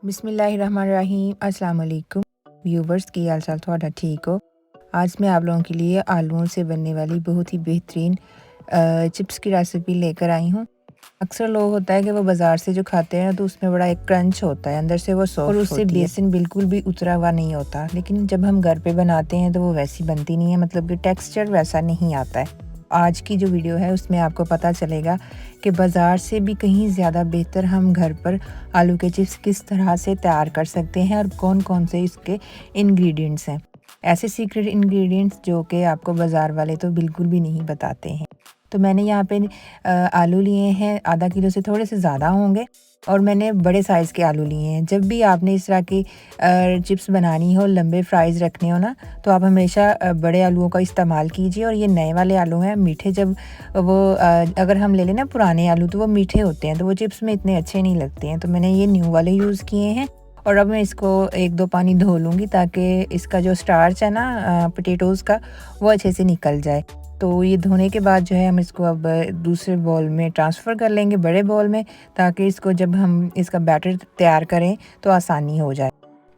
बिस्मिल्लाहिर्रहमानिर्रहीम अस्सलाम वालेकुम व्यूवर्स की हाल चाल थोड़ा ठीक हो। आज मैं आप लोगों के लिए आलूओं से बनने वाली बहुत ही बेहतरीन चिप्स की रेसिपी लेकर आई हूँ। अक्सर लोग होता है कि वो बाज़ार से जो खाते हैं तो उसमें बड़ा एक क्रंच होता है, अंदर से वो सॉफ्ट और उससे बेसन बिल्कुल भी उतरा हुआ नहीं होता, लेकिन जब हम घर पे बनाते हैं तो वो वैसी बनती नहीं है, मतलब कि टेक्सचर वैसा नहीं आता है। आज की जो वीडियो है उसमें आपको पता चलेगा कि बाज़ार से भी कहीं ज़्यादा बेहतर हम घर पर आलू के चिप्स किस तरह से तैयार कर सकते हैं और कौन कौन से इसके इंग्रेडिएंट्स हैं, ऐसे सीक्रेट इंग्रेडिएंट्स जो कि आपको बाज़ार वाले तो बिल्कुल भी नहीं बताते हैं। तो मैंने यहाँ पे आलू लिए हैं, आधा किलो से थोड़े से ज़्यादा होंगे और मैंने बड़े साइज़ के आलू लिए हैं। जब भी आपने इस तरह की चिप्स बनानी हो, लंबे फ्राइज़ रखने हो ना, तो आप हमेशा बड़े आलूओं का इस्तेमाल कीजिए। और ये नए वाले आलू हैं, मीठे जब वो अगर हम ले लें ना पुराने आलू तो वो मीठे होते हैं, तो वो चिप्स में इतने अच्छे नहीं लगते हैं। तो मैंने ये न्यू वाले यूज़ किए हैं और अब मैं इसको 1-2 पानी धो लूँगी ताकि इसका जो स्टार्च है ना पोटैटोज़ का, वो अच्छे से निकल जाए। तो ये धोने के बाद जो है हम इसको अब दूसरे बाउल में ट्रांसफ़र कर लेंगे, बड़े बाउल में, ताकि इसको जब हम इसका बैटर तैयार करें तो आसानी हो जाए।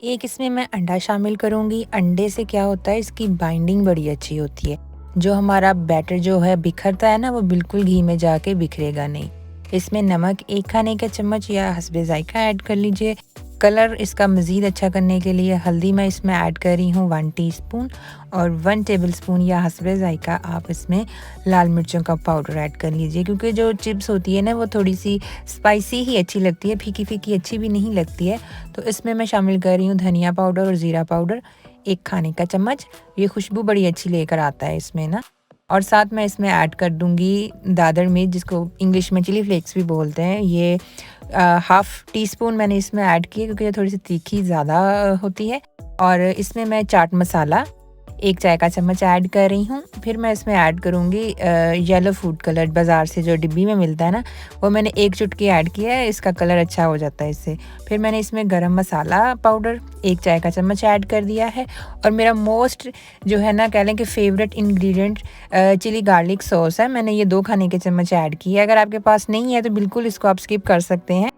एक इसमें मैं अंडा शामिल करूँगी। अंडे से क्या होता है, इसकी बाइंडिंग बड़ी अच्छी होती है। जो हमारा बैटर जो है बिखरता है ना, वो बिल्कुल घी में जाके बिखरेगा नहीं। इसमें नमक 1 खाने का चम्मच या हस्बे ज़ायक़ा ऐड कर लीजिए। कलर इसका मज़ीद अच्छा करने के लिए हल्दी मैं इसमें ऐड कर रही हूँ 1 टीस्पून और 1 टेबलस्पून या हस्बे ज़ायक़ा आप इसमें लाल मिर्चों का पाउडर ऐड कर लीजिए, क्योंकि जो चिप्स होती है ना वो थोड़ी सी स्पाइसी ही अच्छी लगती है, फीकी फीकी अच्छी भी नहीं लगती है। तो इसमें मैं शामिल कर रही हूँ धनिया पाउडर और ज़ीरा पाउडर 1 खाने का चम्मच। ये खुशबू बड़ी अच्छी लेकर आता है इसमें ना। और साथ में इसमें ऐड कर दूंगी दादर मिर्च, जिसको इंग्लिश में चिली फ्लेक्स भी बोलते हैं। ये 1/2 टीस्पून मैंने इसमें ऐड किया क्योंकि ये थोड़ी सी तीखी ज़्यादा होती है। और इसमें मैं चाट मसाला 1 चाय का चम्मच ऐड कर रही हूँ। फिर मैं इसमें ऐड करूँगी येलो फूड कलर, बाज़ार से जो डिब्बी में मिलता है ना, वो मैंने 1 चुटकी ऐड किया है, इसका कलर अच्छा हो जाता है इससे। फिर मैंने इसमें गरम मसाला पाउडर 1 चाय का चम्मच ऐड कर दिया है। और मेरा मोस्ट जो है ना, कह लें कि favourite ingredient chilli garlic sauce है। मैंने ये 2 खाने के चम्मच ऐड किया है। अगर आपके पास नहीं है तो बिल्कुल इसको आप स्किप कर सकते हैं।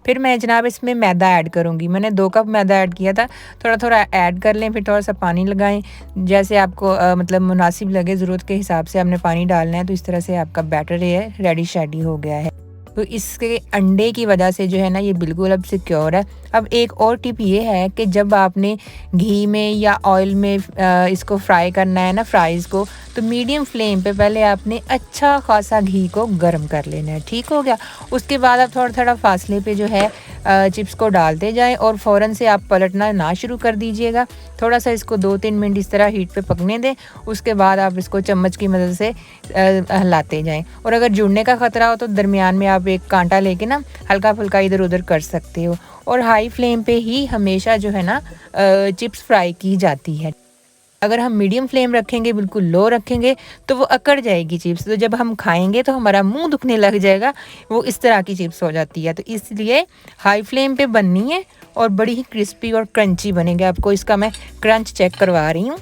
फिर मैं जनाब इसमें मैदा ऐड करूँगी। मैंने 2 कप मैदा ऐड किया था, थोड़ा थोड़ा ऐड कर लें, फिर थोड़ा सा पानी लगाएं, जैसे आपको मतलब मुनासिब लगे, ज़रूरत के हिसाब से आपने पानी डालना है। तो इस तरह से आपका बैटर है रेडी शेडी हो गया है। तो इसके अंडे की वजह से जो है ना ये बिल्कुल अब सिक्योर है। अब एक और टिप ये है कि जब आपने घी में या ऑयल में इसको फ्राई करना है ना, फ्राइज़ को, तो मीडियम फ्लेम पे पहले आपने अच्छा खासा घी को गर्म कर लेना है। ठीक हो गया। उसके बाद आप थोड़ा थोड़ा फासले पे जो है चिप्स को डालते जाएं और फ़ौरन से आप पलटना ना शुरू कर दीजिएगा। थोड़ा सा इसको 2-3 मिनट इस तरह हीट पे पकने दें। उसके बाद आप इसको चम्मच की मदद से हिलाते जाएं। और अगर जुड़ने का ख़तरा हो तो दरमियान में आप एक कांटा लेके ना हल्का फुल्का इधर उधर कर सकते हो। और हाई फ्लेम पे ही हमेशा जो है ना चिप्स फ्राई की जाती है। अगर हम मीडियम फ्लेम रखेंगे, बिल्कुल लो रखेंगे, तो वो अकड़ जाएगी चिप्स। तो जब हम खाएंगे तो हमारा मुंह दुखने लग जाएगा, वो इस तरह की चिप्स हो जाती है। तो इसलिए हाई फ्लेम पे बननी है और बड़ी ही क्रिस्पी और क्रंची बनेगी। आपको इसका मैं क्रंच चेक करवा रही हूँ।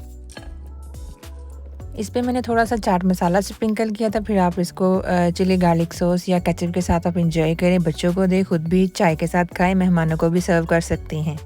इस पे मैंने थोड़ा सा चाट मसाला स्प्रिंकल किया था। फिर आप इसको चिली गार्लिक सॉस या केचप के साथ आप इंजॉय करें, बच्चों को दें, खुद भी चाय के साथ खाएं, मेहमानों को भी सर्व कर सकते हैं।